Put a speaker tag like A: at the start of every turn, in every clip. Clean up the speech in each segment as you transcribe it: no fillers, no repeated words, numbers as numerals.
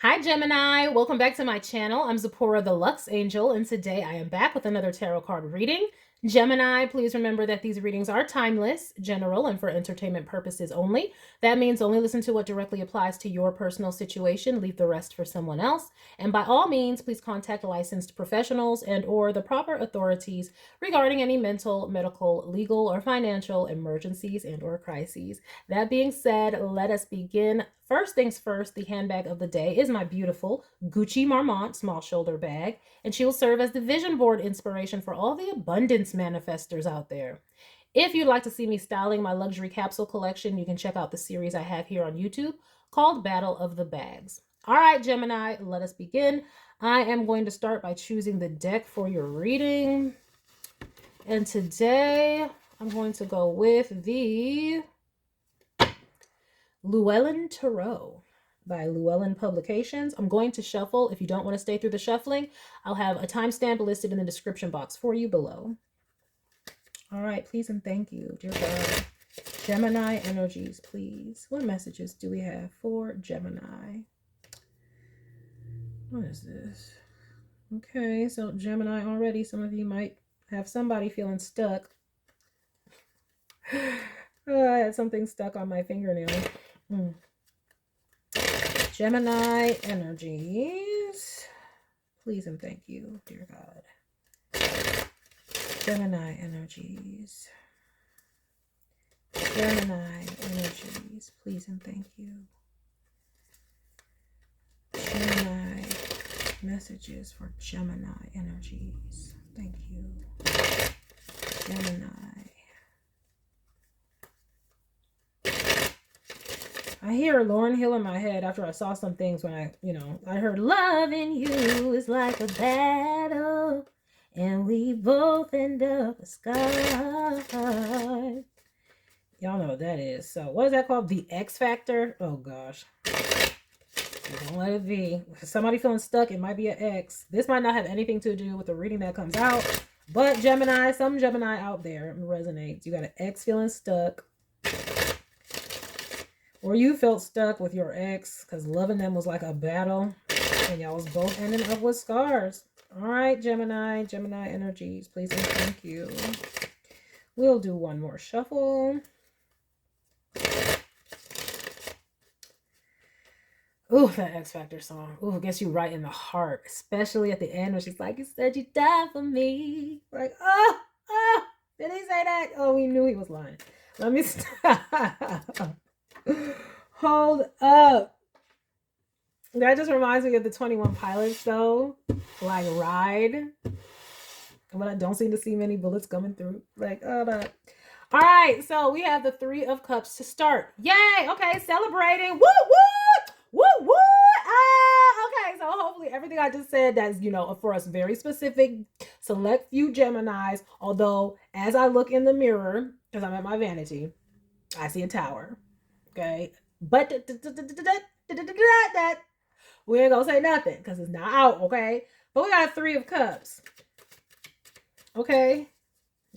A: Hi Gemini, welcome back to my channel. I'm Zipporah the Lux Angel, and today I am back with another tarot card reading. Gemini, please remember that these readings are timeless, general, and for entertainment purposes only. That means only listen to what directly applies to your personal situation, leave the rest for someone else. And by all means, please contact licensed professionals and or the proper authorities regarding any mental, medical, legal, or financial emergencies and or crises. That being said, let us begin. First things first, the handbag of the day is my beautiful Gucci Marmont small shoulder bag, and she will serve as the vision board inspiration for all the abundance manifestors out there. If you'd like to see me styling my luxury capsule collection, you can check out the series I have here on YouTube called Battle of the Bags. All right, Gemini, let us begin. I am going to start by choosing the deck for your reading. And today I'm going to go with the Llewellyn Tarot by Llewellyn Publications. I'm going to shuffle. If you don't want to stay through the shuffling, I'll have a timestamp listed in the description box for you below. All right, please and thank you, dear God. Gemini energies, please. What messages do we have for Gemini? What is this? Okay, so Gemini already, some of you might have somebody feeling stuck. I had something stuck on my fingernail. Gemini energies, please and thank you, dear God. Gemini energies. Gemini energies, please and thank you. Gemini messages for Gemini energies. Thank you. Gemini. I hear Lauryn Hill in my head after I saw some things when I heard loving you is like a battle and we both end up a scar. Y'all know what that is. So what is that called? The X Factor? Oh gosh. Don't let it be. If somebody feeling stuck, it might be an X. This might not have anything to do with the reading that comes out. But Gemini, some Gemini out there resonates. You got an X feeling stuck. Or you felt stuck with your ex because loving them was like a battle. And y'all was both ending up with scars. All right, Gemini. Gemini energies, please and thank you. We'll do one more shuffle. Ooh, that X Factor song. Ooh, gets you right in the heart. Especially at the end where she's like, you said you died for me. Like, did he say that? Oh, we knew he was lying. Let me stop. Hold up. That just reminds me of the 21 Pilots, though. Like, Ride. But I don't seem to see many bullets coming through. Like, oh, no. All right, so we have the Three of Cups to start. Yay! Okay, celebrating. Woo, woo! Woo, woo! Okay, so hopefully everything I just said, that's, for us very specific, select few Geminis. Although, as I look in the mirror, because I'm at my vanity, I see a tower. Okay, but we ain't gonna say nothing because it's not out. Okay, but we got a Three of Cups. Okay,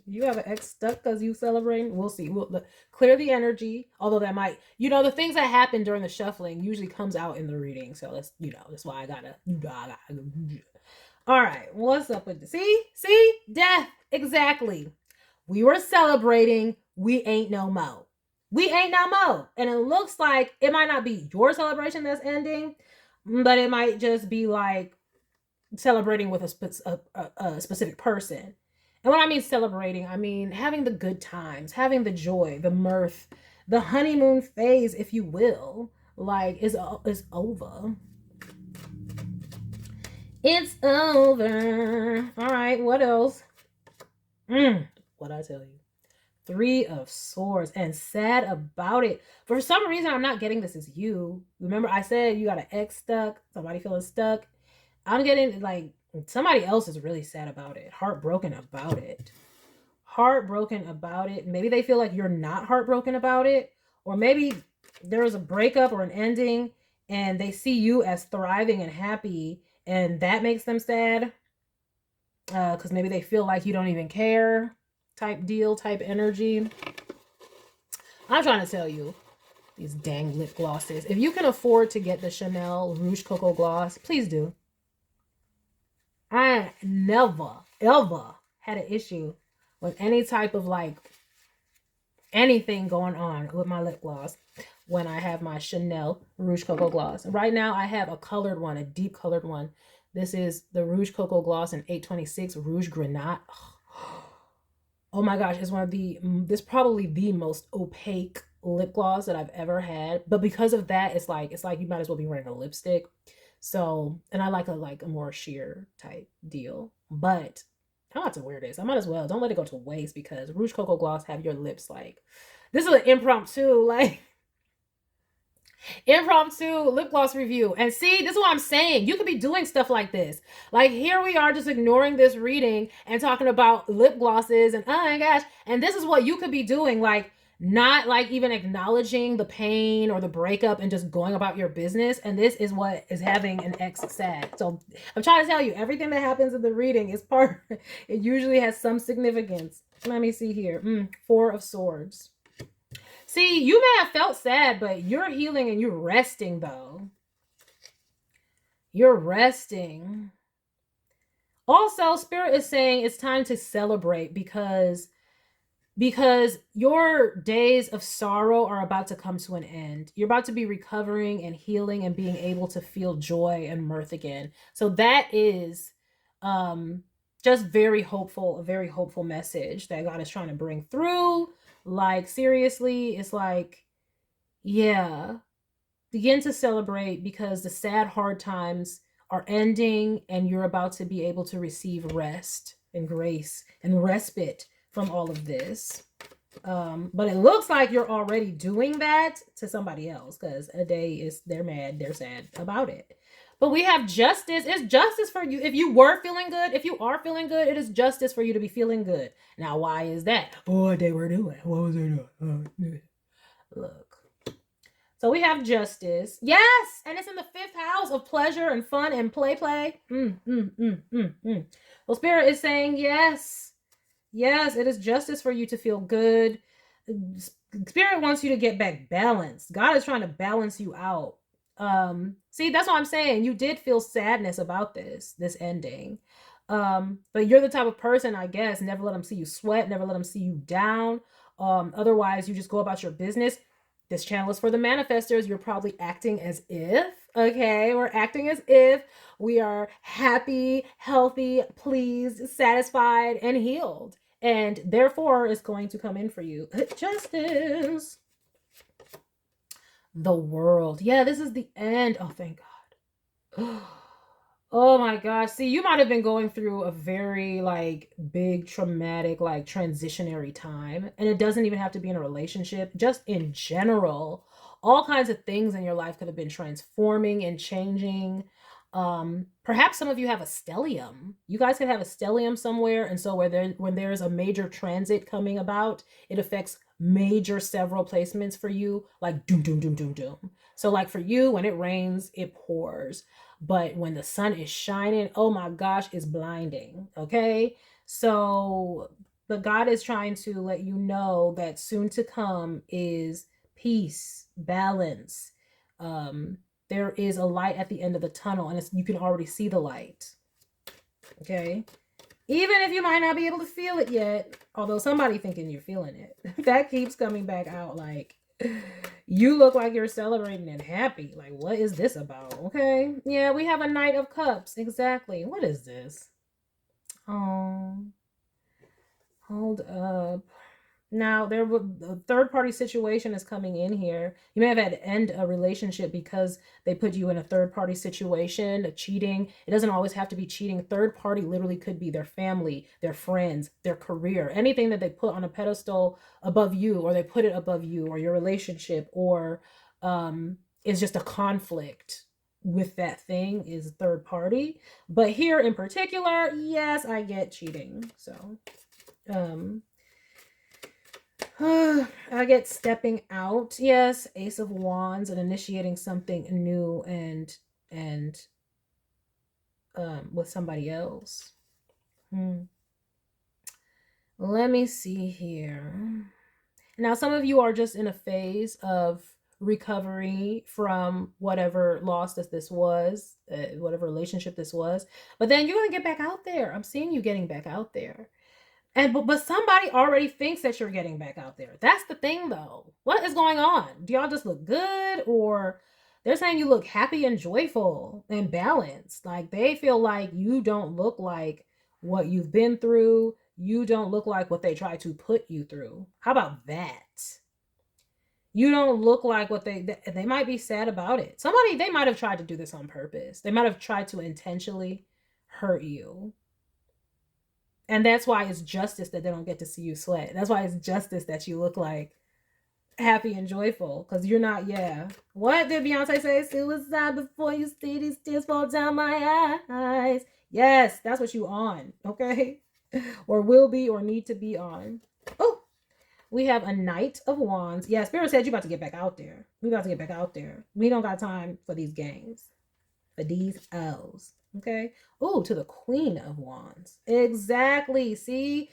A: you have an X stuck because you celebrating. We'll see. We'll look, clear the energy. Although that might, the things that happen during the shuffling usually comes out in the reading. So that's that's why I gotta. All right, what's up with this? See, death. Exactly. We were celebrating. We ain't no more. We ain't no more. And it looks like it might not be your celebration that's ending, but it might just be like celebrating with a specific person. And when I mean celebrating, I mean having the good times, having the joy, the mirth, the honeymoon phase, if you will, like is over. It's over. All right, what else? What I tell you. Three of Swords, and sad about it. For some reason, I'm not getting this as you. Remember, I said you got an ex stuck, somebody feeling stuck. I'm getting like somebody else is really sad about it, heartbroken about it. Heartbroken about it. Maybe they feel like you're not heartbroken about it, or maybe there was a breakup or an ending, and they see you as thriving and happy, and that makes them sad. Because maybe they feel like you don't even care. Type deal, type energy. I'm trying to tell you, These dang lip glosses. If you can afford to get the Chanel Rouge Coco Gloss, please do. I never, ever had an issue with any type of like anything going on with my lip gloss when I have my Chanel Rouge Coco Gloss. Right now I have a colored one, a deep colored one. This is the Rouge Coco Gloss in 826 Rouge Grenade. Oh my gosh, it's one of this probably the most opaque lip gloss that I've ever had. But because of that, it's like you might as well be wearing a lipstick. So, and I like a more sheer type deal. But I'm about to wear this. I might as well. Don't let it go to waste because Rouge Coco Gloss have your lips like, this is an impromptu, like, impromptu lip gloss review. And see, this is what I'm saying. You could be doing stuff like this. Like here we are just ignoring this reading and talking about lip glosses and oh my gosh. And this is what you could be doing. Like not like even acknowledging the pain or the breakup and just going about your business. And this is what is having an ex sad. So I'm trying to tell you, everything that happens in the reading is it usually has some significance. Let me see here. 4 of Swords. See, you may have felt sad, but you're healing and you're resting, though. You're resting. Also, Spirit is saying it's time to celebrate because your days of sorrow are about to come to an end. You're about to be recovering and healing and being able to feel joy and mirth again. So that is just very hopeful, a very hopeful message that God is trying to bring through. Like, seriously, it's like, yeah, begin to celebrate because the sad, hard times are ending and you're about to be able to receive rest and grace and respite from all of this. But it looks like you're already doing that to somebody else because a day is, they're mad, they're sad about it. But we have justice. It's justice for you. If you were feeling good, if you are feeling good, it is justice for you to be feeling good. Now, why is that? What they were doing. What was they doing? Look. So we have justice. Yes! And it's in the 5th house of pleasure and fun and play. Well, Spirit is saying yes. Yes, it is justice for you to feel good. Spirit wants you to get back balanced. God is trying to balance you out. See, that's what I'm saying. You did feel sadness about this ending. But you're the type of person, I guess, never let them see you sweat, never let them see you down. Otherwise you just go about your business. This channel is for the manifestors. You're probably acting as if, okay, we're acting as if we are happy, healthy, pleased, satisfied, and healed. And therefore, it's going to come in for you. Justice. The World. Yeah, this is the end. Oh, thank God. Oh my gosh. See, you might have been going through a very like big traumatic like transitionary time. And it doesn't even have to be in a relationship. Just in general, all kinds of things in your life could have been transforming and changing. Perhaps some of you have a stellium. You guys could have a stellium somewhere. And so when there's a major transit coming about, it affects major several placements for you, like doom, doom, doom, doom, doom. So like for you, when it rains, it pours. But when the sun is shining, oh my gosh, it's blinding. Okay. So the God is trying to let you know that soon to come is peace, balance. There is a light at the end of the tunnel and you can already see the light. Okay. Even if you might not be able to feel it yet, although somebody thinking you're feeling it, that keeps coming back out. Like, you look like you're celebrating and happy. Like, what is this about? Okay. Yeah, we have a Knight of Cups. Exactly. What is this? Oh, hold up. Now, a third-party situation is coming in here. You may have had to end a relationship because they put you in a third-party situation, a cheating. It doesn't always have to be cheating. Third-party literally could be their family, their friends, their career, anything that they put on a pedestal above you, or they put it above you, or your relationship, or is just a conflict with that thing is third party. But here in particular, yes, I get cheating. So, I get stepping out. Yes, Ace of Wands and initiating something new and with somebody else. Let me see here. Now, some of you are just in a phase of recovery from whatever loss that this was, whatever relationship this was. But then you're going to get back out there. I'm seeing you getting back out there. And but somebody already thinks that you're getting back out there. That's the thing though. What is going on? Do y'all just look good, or they're saying you look happy and joyful and balanced? Like they feel like you don't look like what you've been through. You don't look like what they tried to put you through. How about that? You don't look like what they might be sad about it. Somebody, they might have tried to do this on purpose. They might have tried to intentionally hurt you. And that's why it's justice that they don't get to see you sweat. That's why it's justice that you look like happy and joyful. Because you're not, yeah. What did Beyonce say? Suicide before you see these tears fall down my eyes. Yes, that's what you on, okay? Or will be or need to be on. Oh, we have a Knight of Wands. Yeah, Spirit said you about to get back out there. We about to get back out there. We don't got time for these games. For these L's. Okay. Oh, to the Queen of Wands. Exactly. See?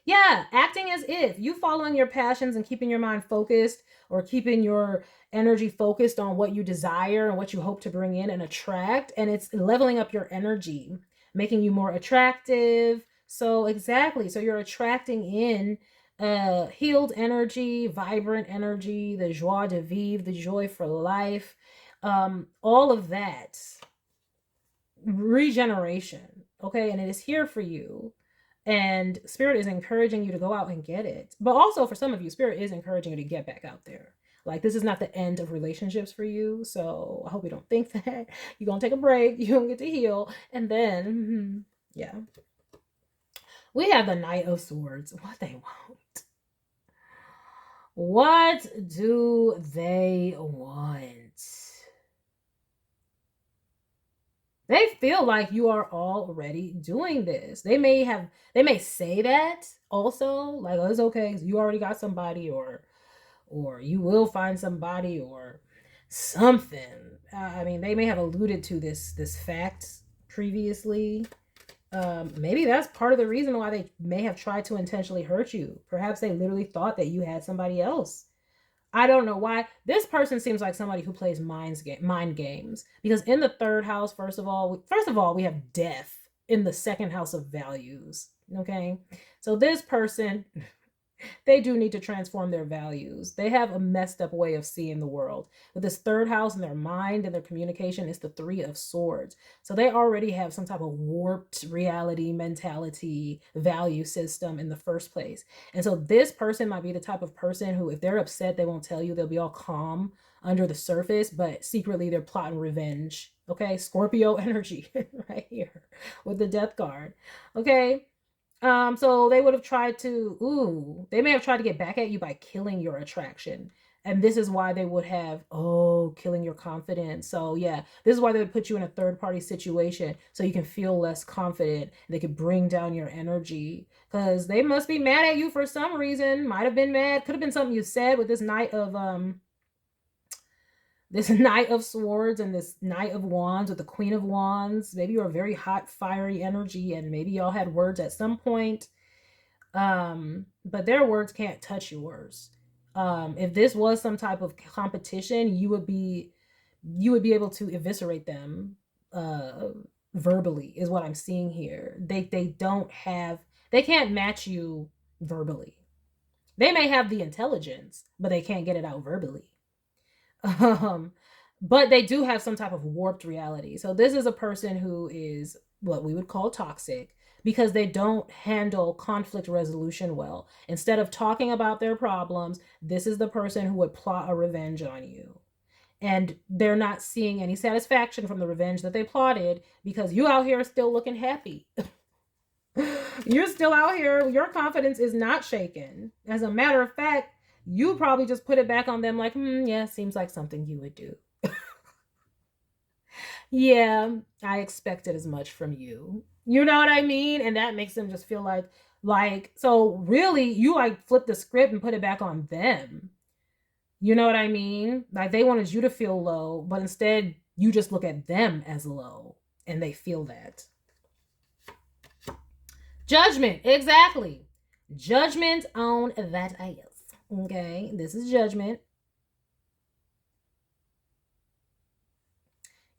A: Yeah, acting as if you following your passions and keeping your mind focused, or keeping your energy focused on what you desire and what you hope to bring in and attract. And it's leveling up your energy, making you more attractive. So exactly. So you're attracting in healed energy, vibrant energy, the joie de vivre, the joy for life. All of that regeneration, okay? And it is here for you, and Spirit is encouraging you to go out and get it. But also for some of you, Spirit is encouraging you to get back out there. Like this is not the end of relationships for you, so I hope you don't think that. You're gonna take a break, you're gonna get to heal, and then yeah, we have the Knight of Swords. What they want? What do they want? They feel like you are already doing this. They may say that also, like, oh, it's okay, you already got somebody, or you will find somebody, or something. I mean, they may have alluded to this fact previously. Maybe that's part of the reason why they may have tried to intentionally hurt you. Perhaps they literally thought that you had somebody else. I don't know why. This person seems like somebody who plays mind games. Because in the third house, first of all, we have death in the second house of values. Okay? So this person, they do need to transform their values. They have a messed up way of seeing the world. With this third house in their mind and their communication, it's the Three of Swords. So they already have some type of warped reality, mentality, value system in the first place. And so this person might be the type of person who, if they're upset, they won't tell you. They'll be all calm under the surface, but secretly they're plotting revenge. Okay? Scorpio energy right here with the Death card. Okay? So they would have tried to, they may have tried to get back at you by killing your attraction. And this is why they would have, killing your confidence. So yeah, this is why they would put you in a third party situation so you can feel less confident. They could bring down your energy because they must be mad at you for some reason. Might have been mad. Could have been something you said with this Knight of Swords and this Knight of Wands with the Queen of Wands. Maybe you're a very hot, fiery energy, and maybe y'all had words at some point. But their words can't touch yours. If this was some type of competition, you would be able to eviscerate them verbally, is what I'm seeing here. They can't match you verbally. They may have the intelligence, but they can't get it out verbally. But they do have some type of warped reality. So this is a person who is what we would call toxic because they don't handle conflict resolution well. Instead of talking about their problems, this is the person who would plot a revenge on you. And they're not seeing any satisfaction from the revenge that they plotted because you out here still looking happy. You're still out here. Your confidence is not shaken. As a matter of fact, you probably just put it back on them like, yeah, seems like something you would do. Yeah, I expected as much from you. You know what I mean? And that makes them just feel like, so really you like flip the script and put it back on them. You know what I mean? Like they wanted you to feel low, but instead you just look at them as low and they feel that. Judgment, exactly. Judgment on that ass. Okay, this is judgment.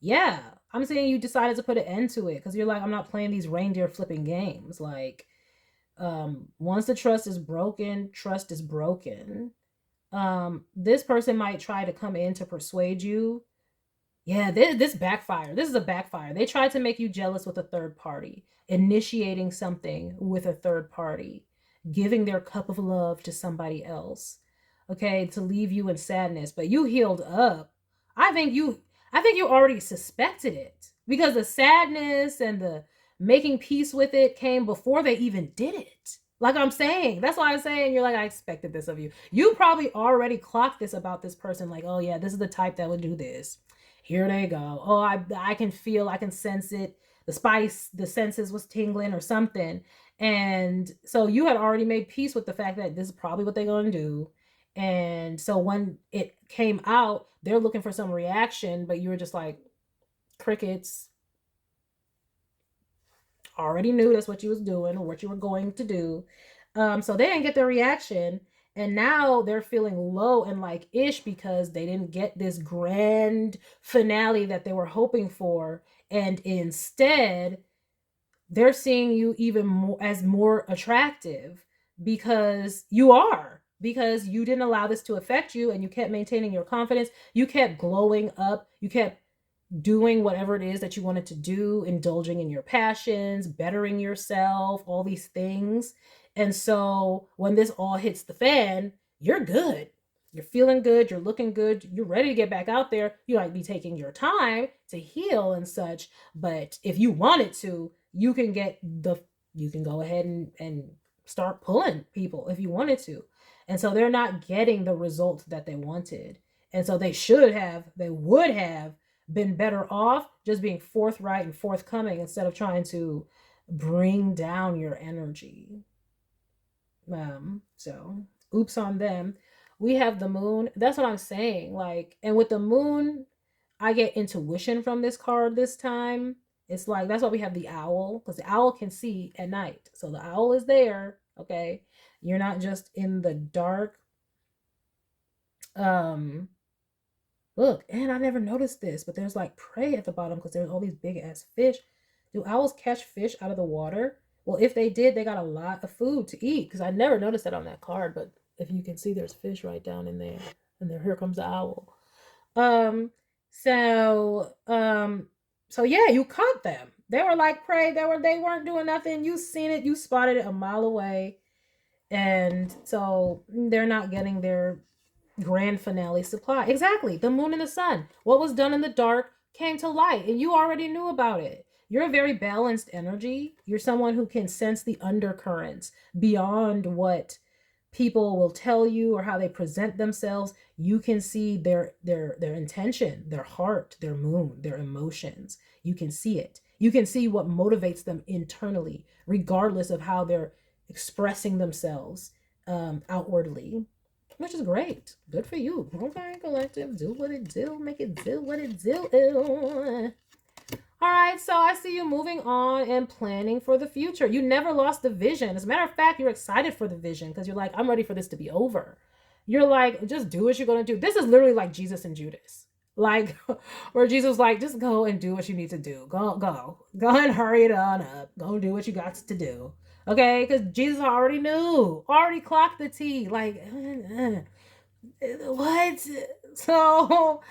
A: Yeah, I'm saying you decided to put an end to it because you're like, I'm not playing these reindeer flipping games. Like, once the trust is broken, trust is broken. This person might try to come in to persuade you. Yeah, this backfire. This is a backfire. They tried to make you jealous with a third party, initiating something with a third party, giving their cup of love to somebody else. Okay, to leave you in sadness, but you healed up. I think you I think you already suspected it because the sadness and the making peace with it came before they even did it. Like I'm saying, that's why I'm saying you're like, I expected this of you. You probably already clocked this about this person, like, oh yeah, this is the type that would do this. Here they go. Oh, I can feel, I can sense it. The spice, the senses was tingling or something. And so you had already made peace with the fact that this is probably what they're going to do. And so when it came out, they're looking for some reaction, but you were just like, crickets. Already knew that's what you was doing or what you were going to do. So they didn't get their reaction. And now they're feeling low and like ish because they didn't get this grand finale that they were hoping for. And instead, they're seeing you even more as more attractive because you are, because you didn't allow this to affect you and you kept maintaining your confidence. You kept glowing up. You kept doing whatever it is that you wanted to do, indulging in your passions, bettering yourself, all these things. And so when this all hits the fan, you're good. You're feeling good. You're looking good. You're ready to get back out there. You might be taking your time to heal and such. But if you wanted to, you can go ahead and start pulling people if you wanted to. And so they're not getting the result that they wanted. And so they would have been better off just being forthright and forthcoming instead of trying to bring down your energy. So oops on them. We have the moon. That's what I'm saying. Like, and with the moon, I get intuition from this card this time. It's like that's why we have the owl, because the owl can see at night. So the owl is there. Okay. You're not just in the dark. Look, and I never noticed this, but there's like prey at the bottom because there's all these big ass fish. Do owls catch fish out of the water? Well, if they did, they got a lot of food to eat because I never noticed that on that card. But if you can see, there's fish right down in there, and there here comes the owl. Um, so so yeah, you caught them. They were like prey. They weren't doing nothing. You seen it. You spotted it a mile away, and so they're not getting their grand finale supply. Exactly. The moon and the sun. What was done in the dark came to light, and you already knew about it. You're a very balanced energy. You're someone who can sense the undercurrents beyond what people will tell you or how they present themselves. You can see their intention, their heart, their moon, their emotions. You can see it. You can see what motivates them internally, regardless of how they're expressing themselves outwardly, which is great. Good for you. Okay, collective, do what it do, make it do what it do. All right, so I see you moving on and planning for the future. You never lost the vision. As a matter of fact, you're excited for the vision because you're like, I'm ready for this to be over. You're like, just do what you're going to do. This is literally like Jesus and Judas. Like, where Jesus was like, just go and do what you need to do. Go and hurry it on up. Go do what you got to do. Okay, because Jesus already knew, already clocked the T. Like, what? So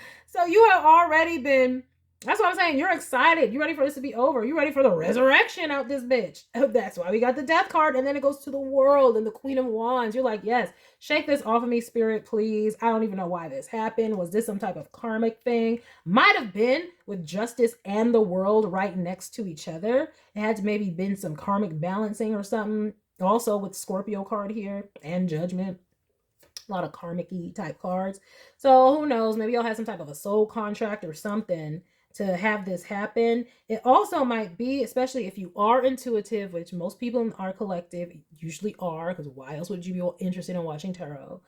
A: you have already been. That's what I'm saying. You're excited. You ready for this to be over. You ready for the resurrection out this bitch. That's why we got the death card. And then it goes to the world and the Queen of Wands. You're like, yes, shake this off of me, spirit, please. I don't even know why this happened. Was this some type of karmic thing? Might have been with justice and the world right next to each other. It had to maybe been some karmic balancing or something. Also with Scorpio card here and judgment. A lot of karmic-y type cards. So who knows? Maybe y'all have some type of a soul contract or something to have this happen. It also might be, especially if you are intuitive, which most people in our collective usually are, because why else would you be interested in watching tarot?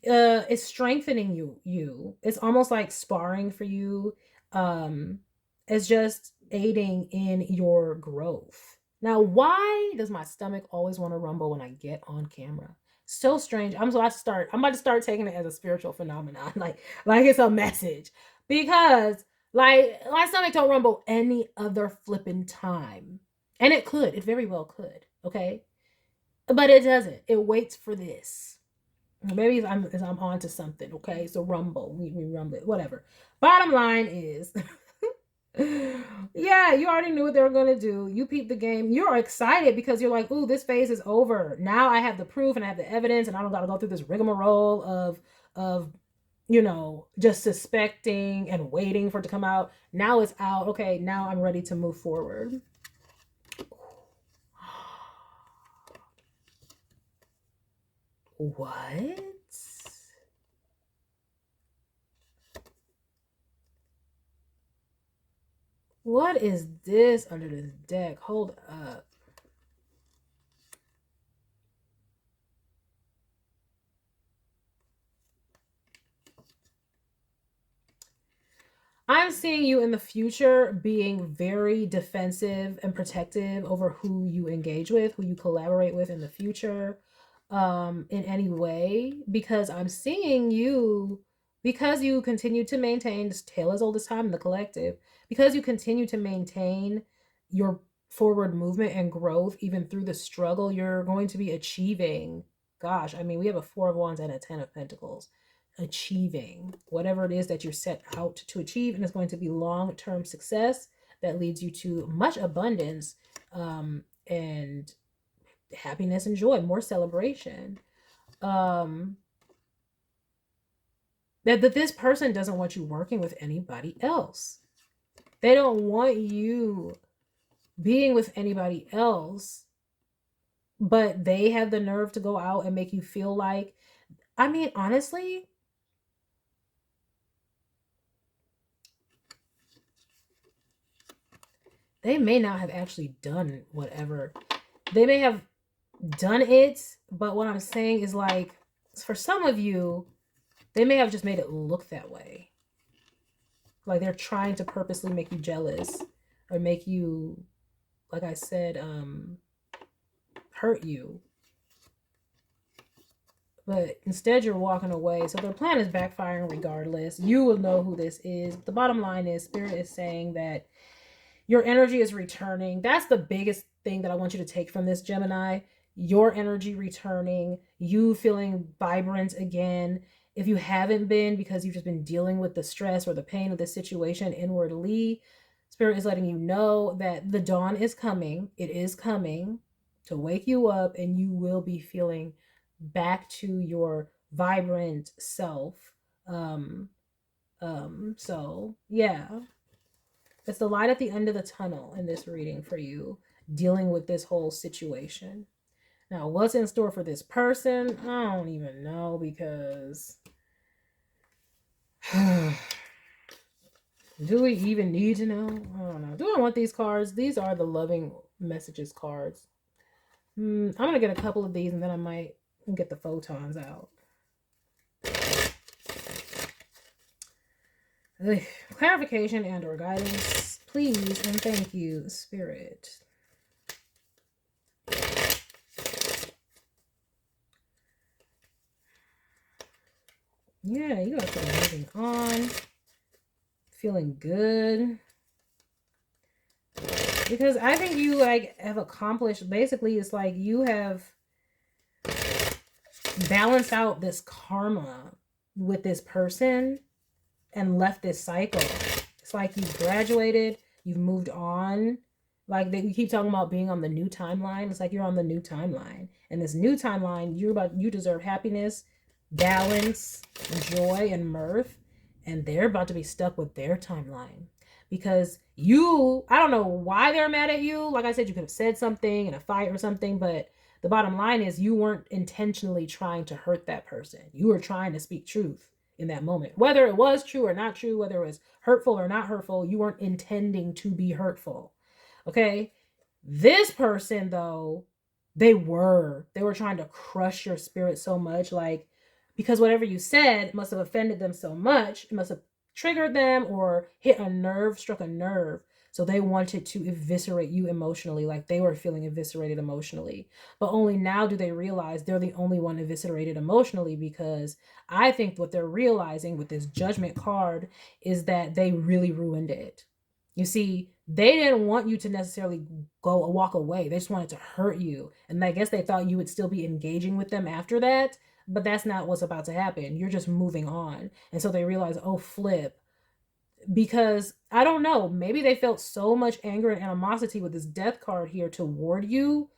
A: It's strengthening you. It's almost like sparring for you. It's just aiding in your growth. Now, why does my stomach always want to rumble when I get on camera? So strange. I'm about to start taking it as a spiritual phenomenon, like it's a message. Because like my stomach don't rumble any other flipping time. And it could. It very well could. Okay. But it doesn't. It waits for this. Maybe I'm on to something. Okay. So rumble. We rumble it. Whatever. Bottom line is yeah, you already knew what they were going to do. You peeped the game. You're excited because you're like, ooh, this phase is over. Now I have the proof and I have the evidence and I don't got to go through this rigmarole of just suspecting and waiting for it to come out. Now it's out. Okay, now I'm ready to move forward. What? What is this under this deck? Hold up. I'm seeing you in the future being very defensive and protective over who you engage with, who you collaborate with in the future, in any way, because I'm seeing you, because you continue to maintain this tale as old as time in the collective, because you continue to maintain your forward movement and growth even through the struggle, you're going to be achieving. Gosh, I mean, we have a Four of Wands and a Ten of Pentacles. Achieving whatever it is that you're set out to achieve, and it's going to be long-term success that leads you to much abundance, and happiness and joy, more celebration. That this person doesn't want you working with anybody else. They don't want you being with anybody else, but they have the nerve to go out and make you feel like, I mean, honestly, they may not have actually done whatever. They may have done it, but what I'm saying is, like, for some of you, they may have just made it look that way. Like they're trying to purposely make you jealous or make you, like I said, hurt you. But instead you're walking away. So their plan is backfiring regardless. You will know who this is. But the bottom line is, Spirit is saying that your energy is returning. That's the biggest thing that I want you to take from this, Gemini. Your energy returning, you feeling vibrant again. If you haven't been, because you've just been dealing with the stress or the pain of the situation inwardly, Spirit is letting you know that the dawn is coming. It is coming to wake you up, and you will be feeling back to your vibrant self. So yeah. It's the light at the end of the tunnel in this reading for you, dealing with this whole situation. Now, what's in store for this person? I don't even know, because do we even need to know? I don't know. Do I want these cards? These are the loving messages cards. I'm going to get a couple of these, and then I might get the photons out. Clarification and or guidance, please and thank you, Spirit. Yeah, you guys are moving on, feeling good, because I think you like have accomplished, basically it's like you have balanced out this karma with this person and left this cycle. It's like you've graduated, you've moved on. Like we keep talking about being on the new timeline. It's like you're on the new timeline. And this new timeline, you deserve happiness, balance, joy, and mirth. And they're about to be stuck with their timeline. Because I don't know why they're mad at you. Like I said, you could have said something in a fight or something, but the bottom line is you weren't intentionally trying to hurt that person. You were trying to speak truth in that moment. Whether it was true or not true, whether it was hurtful or not hurtful, you weren't intending to be hurtful. Okay? This person, though, they were trying to crush your spirit so much, like, because whatever you said must have offended them so much, it must have triggered them or struck a nerve. So they wanted to eviscerate you emotionally, like they were feeling eviscerated emotionally. But only now do they realize they're the only one eviscerated emotionally, because I think what they're realizing with this Judgment card is that they really ruined it. You see, they didn't want you to necessarily go walk away. They just wanted to hurt you. And I guess they thought you would still be engaging with them after that, but that's not what's about to happen. You're just moving on. And so they realize, oh, flip. Because I don't know, maybe they felt so much anger and animosity with this death card here toward you,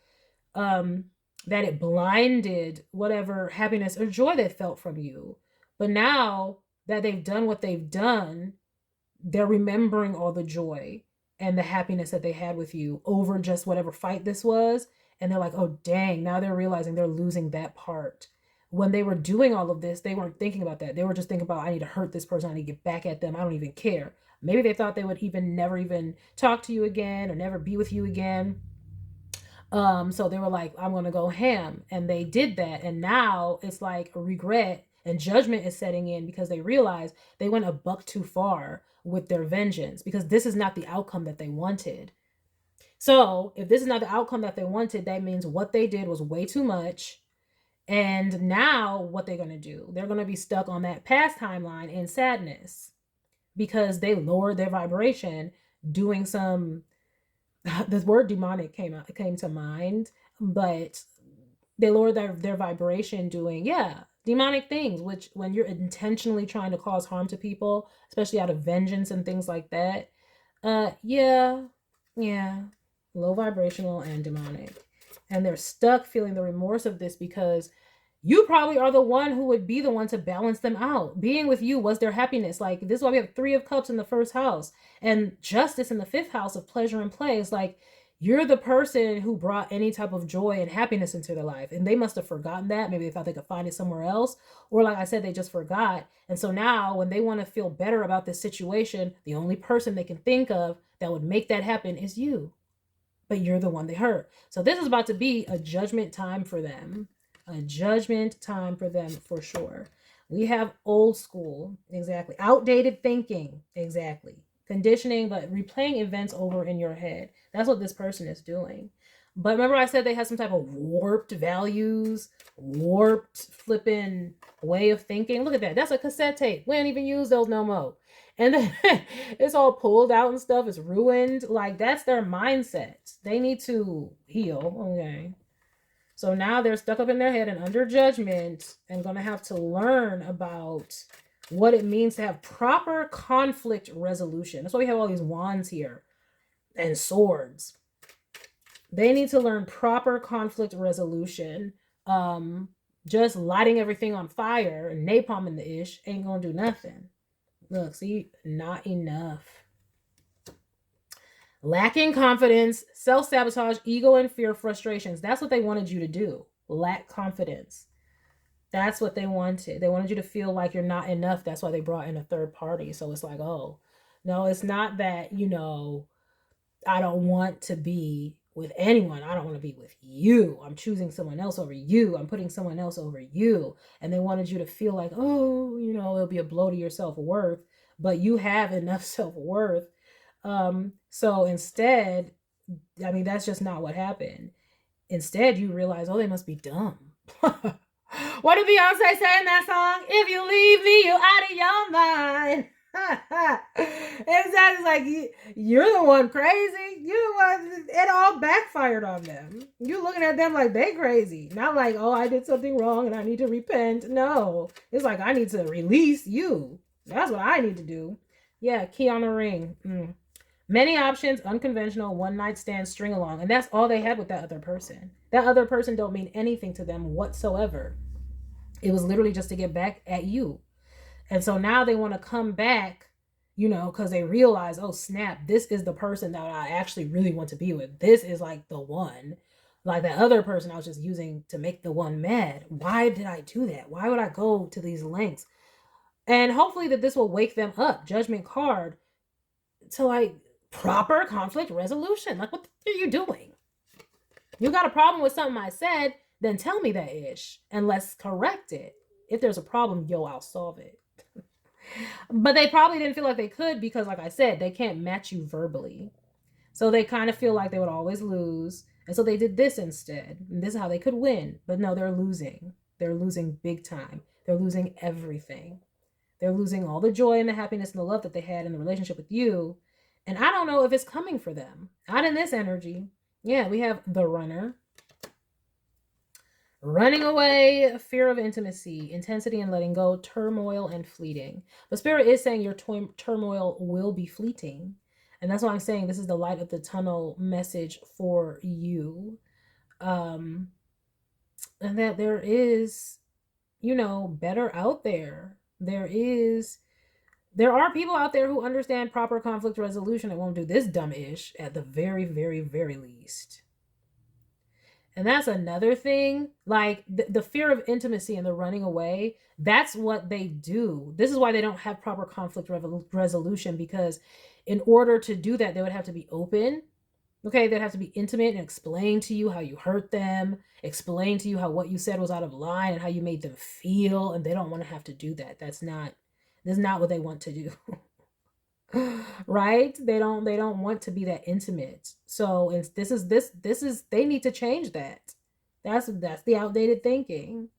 A: that it blinded whatever happiness or joy they felt from you. But now that they've done what they've done, they're remembering all the joy and the happiness that they had with you over just whatever fight this was. And they're like, oh, dang, now they're realizing they're losing that part. When they were doing all of this, they weren't thinking about that. They were just thinking about, I need to hurt this person. I need to get back at them. I don't even care. Maybe they thought they would never even talk to you again or never be with you again. So they were like, I'm going to go ham. And they did that. And now it's like a regret and judgment is setting in because they realize they went a buck too far with their vengeance, because this is not the outcome that they wanted. So if this is not the outcome that they wanted, that means what they did was way too much. And now what they're going to do, they're going to be stuck on that past timeline in sadness because they lowered their vibration doing some, this word demonic came to mind, but they lowered their vibration doing, demonic things, which when you're intentionally trying to cause harm to people, especially out of vengeance and things like that, yeah, low vibrational and demonic. And they're stuck feeling the remorse of this because you probably are the one who would be the one to balance them out. Being with you was their happiness. Like, this is why we have 3 of Cups in the first house and Justice in the 5th house of pleasure and play. It's like, you're the person who brought any type of joy and happiness into their life. And they must have forgotten that. Maybe they thought they could find it somewhere else. Or like I said, they just forgot. And so now when they want to feel better about this situation, the only person they can think of that would make that happen is you. But you're the one they hurt. So this is about to be a judgment time for them. A judgment time for them for sure. We have old school, exactly. Outdated thinking, exactly. Conditioning, but replaying events over in your head. That's what this person is doing. But remember I said they had some type of warped values, warped flipping way of thinking. Look at that. That's a cassette tape. We don't even use those no more. And then it's all pulled out and stuff. It's ruined. Like, that's their mindset. They need to heal. Okay. So now they're stuck up in their head and under judgment and going to have to learn about what it means to have proper conflict resolution. That's why we have all these wands here and swords. They need to learn proper conflict resolution. Just lighting everything on fire and napalming the ish ain't going to do nothing. Look, see, not enough. Lacking confidence, self-sabotage, ego and fear, frustrations. That's what they wanted you to do. Lack confidence. That's what they wanted. They wanted you to feel like you're not enough. That's why they brought in a third party. So it's like, oh, no, it's not that, I don't want to be with anyone. I don't want to be with you. I'm choosing someone else over you. I'm putting someone else over you. And they wanted you to feel like, oh, it'll be a blow to your self-worth. But you have enough self-worth. So instead, that's just not what happened. Instead, you realize, oh, they must be dumb. What did Beyonce say in that song? If you leave me, you out of your mind. Exactly. Like, you're the one crazy. You're the one. It all backfired on them. You looking at them like they crazy. Not like, oh, I did something wrong and I need to repent. No. It's like, I need to release you. That's what I need to do. Yeah, key on the ring. Many options, unconventional, one night stand, string along. And that's all they had with that other person. That other person don't mean anything to them whatsoever. It was literally just to get back at you. And so now they want to come back, because they realize, oh, snap, this is the person that I actually really want to be with. This is like the one. Like that other person I was just using to make the one mad. Why did I do that? Why would I go to these lengths? And hopefully that this will wake them up, Judgment card, to like proper conflict resolution. Like, what are you doing? You got a problem with something I said, then tell me that ish and let's correct it. If there's a problem, I'll solve it. But they probably didn't feel like they could because, like I said, they can't match you verbally. So they kind of feel like they would always lose. And so they did this instead. And this is how they could win. But no, they're losing. They're losing big time. They're losing everything. They're losing all the joy and the happiness and the love that they had in the relationship with you. And I don't know if it's coming for them. Not in this energy. Yeah, we have the runner. Running away, fear of intimacy, intensity and letting go, turmoil and fleeting. But Spirit is saying your turmoil will be fleeting. And that's why I'm saying this is the light of the tunnel message for you. And that there is, better out there. There are people out there who understand proper conflict resolution and won't do this dumb-ish at the very, very, very least. And that's another thing, like the fear of intimacy and the running away, that's what they do. This is why they don't have proper conflict resolution, because in order to do that, they would have to be open. Okay, they'd have to be intimate and explain to you how you hurt them, explain to you how what you said was out of line and how you made them feel, and they don't want to have to do that. That's not what they want to do. Right? They don't want to be that intimate. So this is they need to change that. That's the outdated thinking.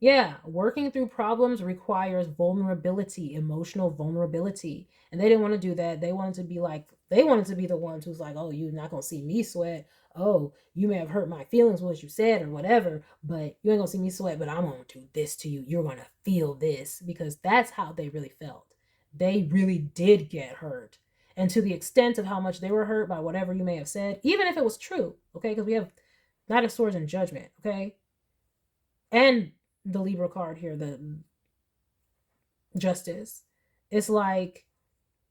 A: Yeah, working through problems requires vulnerability, emotional vulnerability. And they didn't want to do that. They wanted to be the ones who's like, oh, you're not going to see me sweat. Oh, you may have hurt my feelings with what you said or whatever, but you ain't going to see me sweat, but I'm going to do this to you. You're going to feel this, because that's how they really felt. They really did get hurt. And to the extent of how much they were hurt by whatever you may have said, even if it was true, okay? Because we have Knight of Swords and Judgment, okay? And the Libra card here, the Justice. It's like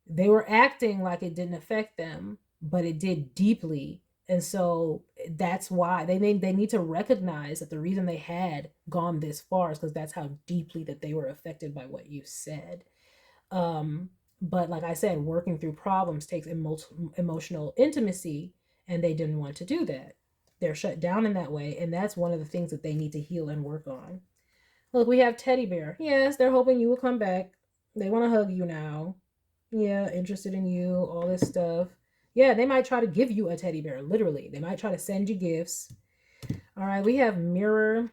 A: they were acting like it didn't affect them, but it did deeply. And so that's why they need to recognize that the reason they had gone this far is because that's how deeply that they were affected by what you said. But like I said, working through problems takes emotional intimacy, and they didn't want to do that. They're shut down in that way, and that's one of the things that they need to heal and work on. Look, we have Teddy Bear. Yes, they're hoping you will come back. They want to hug you now. Yeah, interested in you, all this stuff. Yeah, they might try to give you a teddy bear, literally. They might try to send you gifts. All right, we have mirroring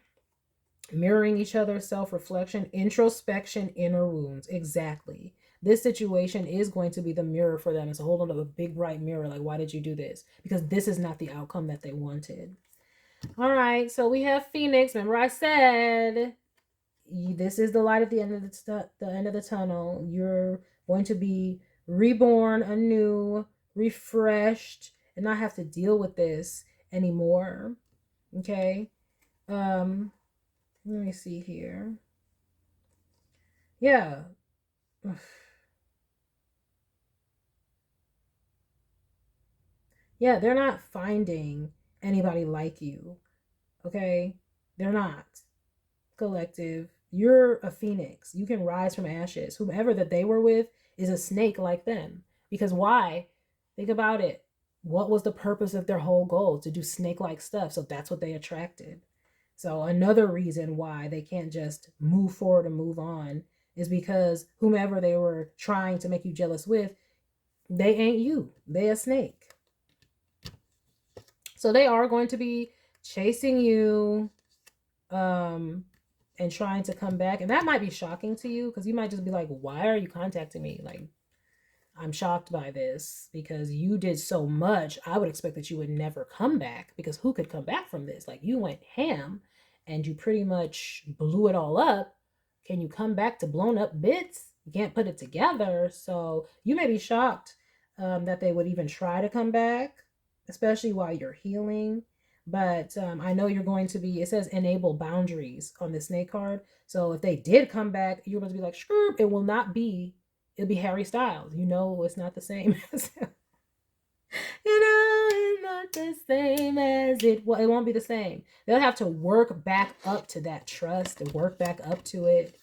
A: each other, self-reflection, introspection, inner wounds. Exactly. This situation is going to be the mirror for them. It's a whole other big bright mirror. Like, why did you do this? Because this is not the outcome that they wanted. All right, so we have Phoenix. Remember I said this is the light at the end of the end of the tunnel. You're going to be reborn anew, refreshed, and not have to deal with this anymore. Okay? Let me see here. Yeah. Yeah, they're not finding anybody like you. Okay? They're not. Collective. You're a phoenix. You can rise from ashes. Whomever that they were with is a snake like them. Because why? Think about it. What was the purpose of their whole goal? To do snake-like stuff. So that's what they attracted. So another reason why they can't just move forward and move on is because whomever they were trying to make you jealous with, they ain't you. They a snake. So they are going to be chasing you, and trying to come back. And that might be shocking to you, because you might just be like, why are you contacting me? Like, I'm shocked by this because you did so much. I would expect that you would never come back, because who could come back from this? Like, you went ham and you pretty much blew it all up. Can you come back to blown up bits? You can't put it together. So you may be shocked that they would even try to come back, especially while you're healing. But I know you're going to be, it says enable boundaries on the snake card. So if they did come back, you're going to be like, screw, it will not be, it'll be Harry Styles. It's not the same as, it's not the same as it won't be the same. They'll have to work back up to that trust and work back up to it.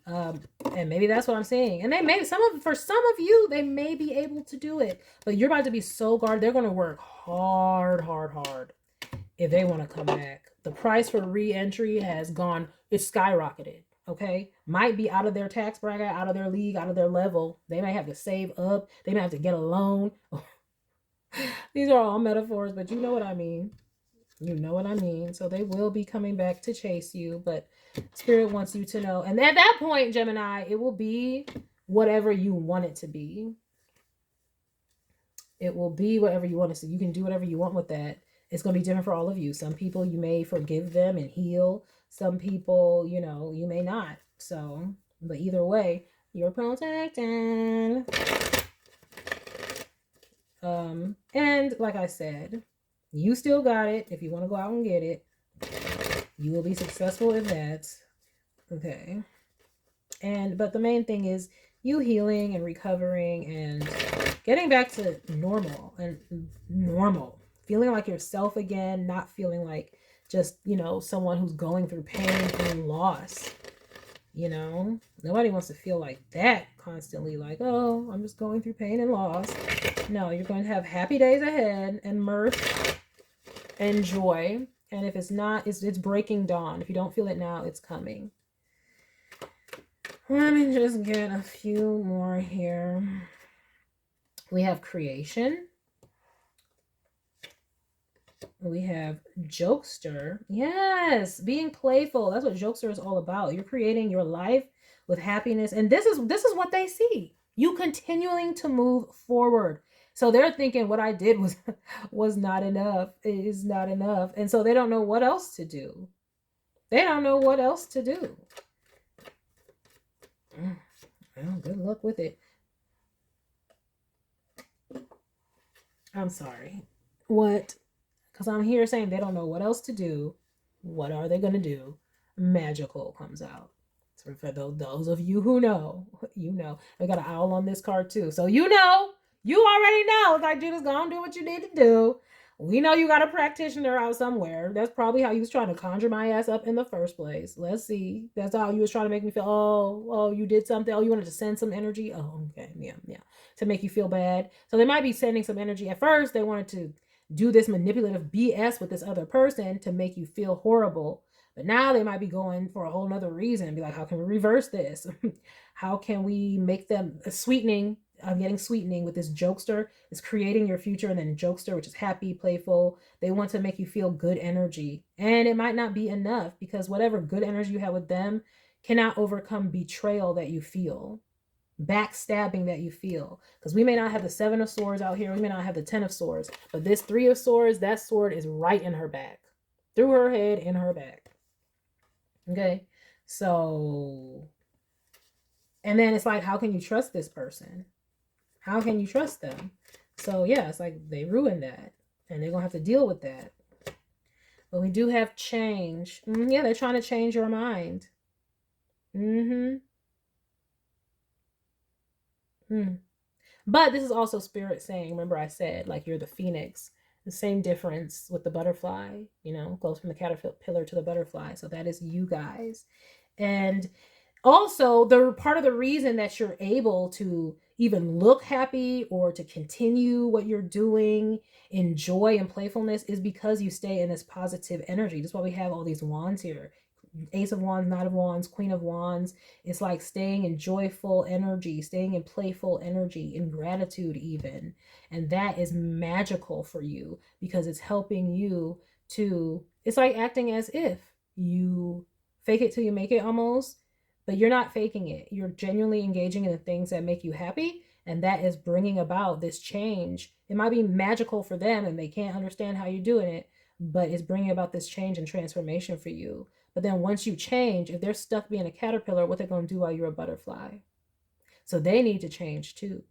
A: And maybe that's what I'm saying. And for some of you, they may be able to do it, but you're about to be so guarded. They're going to work hard if they want to come back. The price for re-entry it's skyrocketed. Okay, might be out of their tax bracket, out of their league, out of their level. They may have to save up. They may have to get a loan. These are all metaphors, but you know what I mean. You know what I mean. So they will be coming back to chase you, but Spirit wants you to know. And at that point, Gemini, it will be whatever you want it to be. It will be whatever you want it to. You can do whatever you want with that. It's going to be different for all of you. Some people, you may forgive them and heal. Some people, you know, you may not. So, but either way, you're protected. And like I said, you still got it. If you want to go out and get it, you will be successful in that. Okay. But the main thing is you healing and recovering and getting back to normal feeling like yourself again, not feeling like just, you know, someone who's going through pain and loss. You know, nobody wants to feel like that constantly, like, oh, I'm just going through pain and loss. No, you're going to have happy days ahead and mirth and joy. And if it's not, it's breaking dawn. If you don't feel it now, it's coming. Let me just get a few more here. We have creation. We have jokester. Yes, being playful. That's what jokester is all about. You're creating your life with happiness. And this is what they see. You continuing to move forward. So they're thinking what I did was not enough. It is not enough. And so they don't know what else to do. They don't know what else to do. Well, good luck with it. I'm sorry. What? Because I'm here saying they don't know what else to do. What are they going to do? Magical comes out. So for those of you who know, you know. I got an owl on this card too. So you know, you already know. It's like, Judith, go and do what you need to do. We know you got a practitioner out somewhere. That's probably how you was trying to conjure my ass up in the first place. Let's see. That's how you was trying to make me feel, oh, you did something. Oh, you wanted to send some energy. Oh, okay. Yeah. To make you feel bad. So they might be sending some energy. At first, they wanted to do this manipulative BS with this other person to make you feel horrible. But now they might be going for a whole nother reason and be like, how can we reverse this? How can we make them sweetening? I'm getting sweetening with this jokester. Is creating your future, and then jokester, which is happy, playful. They want to make you feel good energy. And it might not be enough because whatever good energy you have with them cannot overcome betrayal that you feel. Backstabbing that you feel, because we may not have the 7 of swords out here, we may not have the 10 of swords, but this 3 of swords, that sword is right in her back, through her head, in her back. Okay, so, and then it's like, how can you trust this person? How can you trust them? So yeah, it's like they ruined that, and they're gonna have to deal with that. But we do have change. Yeah, they're trying to change your mind. But this is also spirit saying, remember I said, like, you're the phoenix. The same difference with the butterfly, you know, goes from the caterpillar to the butterfly. So that is you guys. And also, the part of the reason that you're able to even look happy or to continue what you're doing in joy and playfulness is because you stay in this positive energy. That's why we have all these wands here. Ace of Wands, Knight of Wands, Queen of Wands. It's like staying in joyful energy, staying in playful energy, in gratitude even. And that is magical for you because it's helping you to, it's like acting as if you fake it till you make it almost, but you're not faking it. You're genuinely engaging in the things that make you happy. And that is bringing about this change. It might be magical for them and they can't understand how you're doing it, but it's bringing about this change and transformation for you. But then once you change, if they're stuck being a caterpillar, what they're going to do while you're a butterfly? So they need to change too.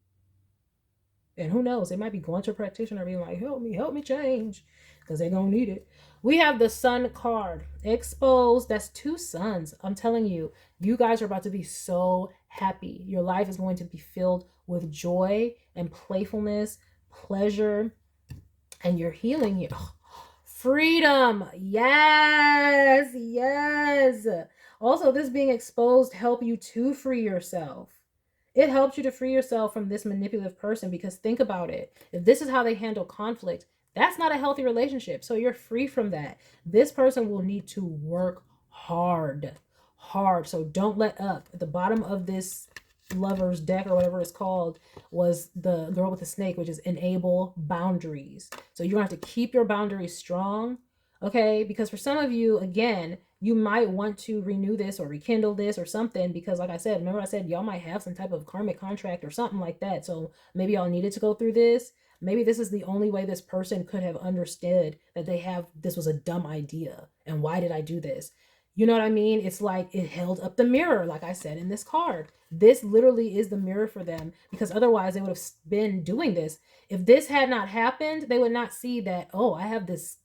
A: And who knows? They might be going to a practitioner being like, help me change. Because they're going to need it. We have the sun card. Exposed. That's 2 suns. I'm telling you, you guys are about to be so happy. Your life is going to be filled with joy and playfulness, pleasure, and you're healing here. Freedom. Yes. Also, this being exposed help you to free yourself. It helps you to free yourself from this manipulative person, because think about it. If this is how they handle conflict, that's not a healthy relationship. So you're free from that. This person will need to work hard. So don't let up. At the bottom of this lovers deck or whatever it's called was the girl with the snake, which is enable boundaries. So you're gonna have to keep your boundaries strong, okay? Because for some of you, again, you might want to renew this or rekindle this or something, because like I said, remember I said y'all might have some type of karmic contract or something like that. So maybe y'all needed to go through this. Maybe this is the only way this person could have understood that this was a dumb idea. And why did I do this? You know what I mean? It's like it held up the mirror, like I said in this card. This literally is the mirror for them, because otherwise they would have been doing this. If this had not happened, they would not see that, oh, I have this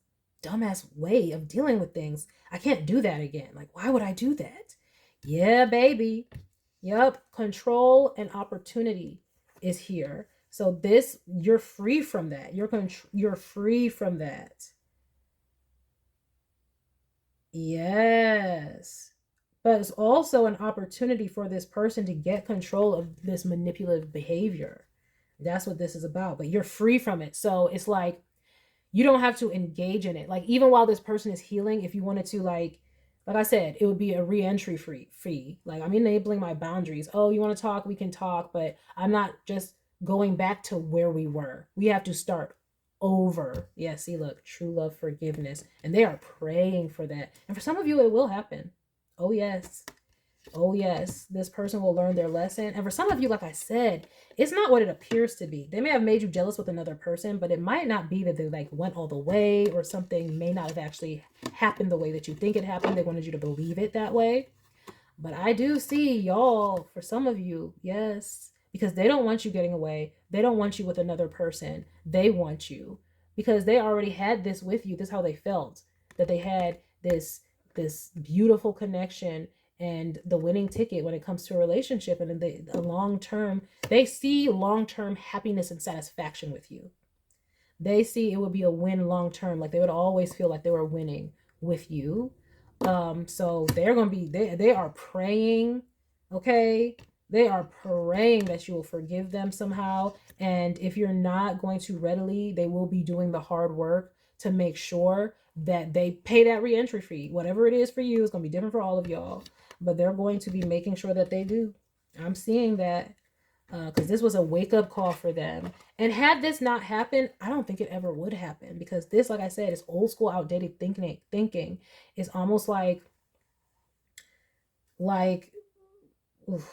A: dumbass way of dealing with things. I can't do that again. Like, why would I do that? Yeah, baby. Yep. Control and opportunity is here. So this, you're free from that. You're free from that. Yes. But it's also an opportunity for this person to get control of this manipulative behavior. That's what this is about. But you're free from it. So it's like you don't have to engage in it. Like even while this person is healing, if you wanted to like I said, it would be a re-entry fee. Like I'm enabling my boundaries. Oh, you want to talk? We can talk, but I'm not just going back to where we were. We have to start over. Yeah, see, look, true love, forgiveness. And they are praying for that. And for some of you, it will happen. Oh, yes. Oh, yes. This person will learn their lesson. And for some of you, like I said, it's not what it appears to be. They may have made you jealous with another person, but it might not be that they like went all the way, or something may not have actually happened the way that you think it happened. They wanted you to believe it that way. But I do see y'all, for some of you, yes, because they don't want you getting away. They don't want you with another person. They want you because they already had this with you. This is how they felt, that they had this beautiful connection and the winning ticket when it comes to a relationship, and a long-term, they see long-term happiness and satisfaction with you. They see it would be a win long-term. Like they would always feel like they were winning with you. So they're going to be, they are praying, okay? They are praying that you will forgive them somehow. And if you're not going to readily, they will be doing the hard work to make sure that they pay that re-entry fee. Whatever it is for you, it's going to be different for all of y'all. But they're going to be making sure that they do. I'm seeing that. Because this was a wake-up call for them. And had this not happened, I don't think it ever would happen, because this, like I said, is old school, outdated thinking. It's almost like oof.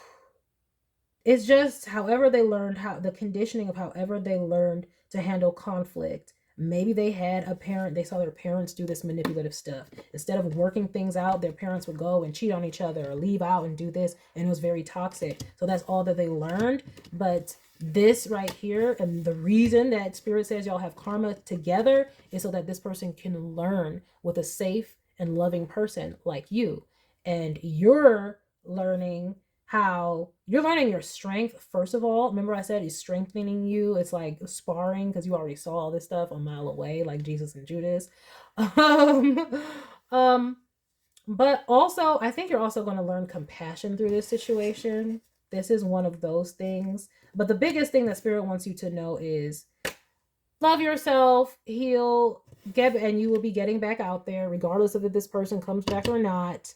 A: It's just however they learned, how the conditioning of however they learned to handle conflict. Maybe they had a parent, they saw their parents do this manipulative stuff. Instead of working things out, their parents would go and cheat on each other or leave out and do this, and it was very toxic. So that's all that they learned. But this right here, and the reason that Spirit says y'all have karma together, is so that this person can learn with a safe and loving person like you. And you're learning your strength. First of all, remember I said he's strengthening you. It's like sparring, because you already saw all this stuff a mile away, like Jesus and Judas. But also I think you're also going to learn compassion through this situation. This is one of those things. But the biggest thing that Spirit wants you to know is love yourself, heal, and you will be getting back out there regardless of if this person comes back or not.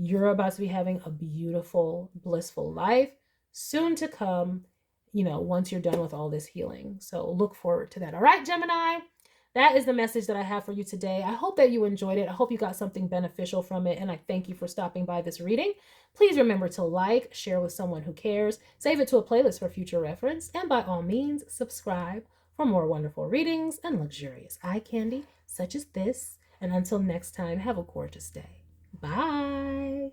A: You're about to be having a beautiful, blissful life soon to come, once you're done with all this healing. So look forward to that. All right, Gemini, that is the message that I have for you today. I hope that you enjoyed it. I hope you got something beneficial from it. And I thank you for stopping by this reading. Please remember to like, share with someone who cares, save it to a playlist for future reference, and by all means, subscribe for more wonderful readings and luxurious eye candy such as this. And until next time, have a gorgeous day. Bye.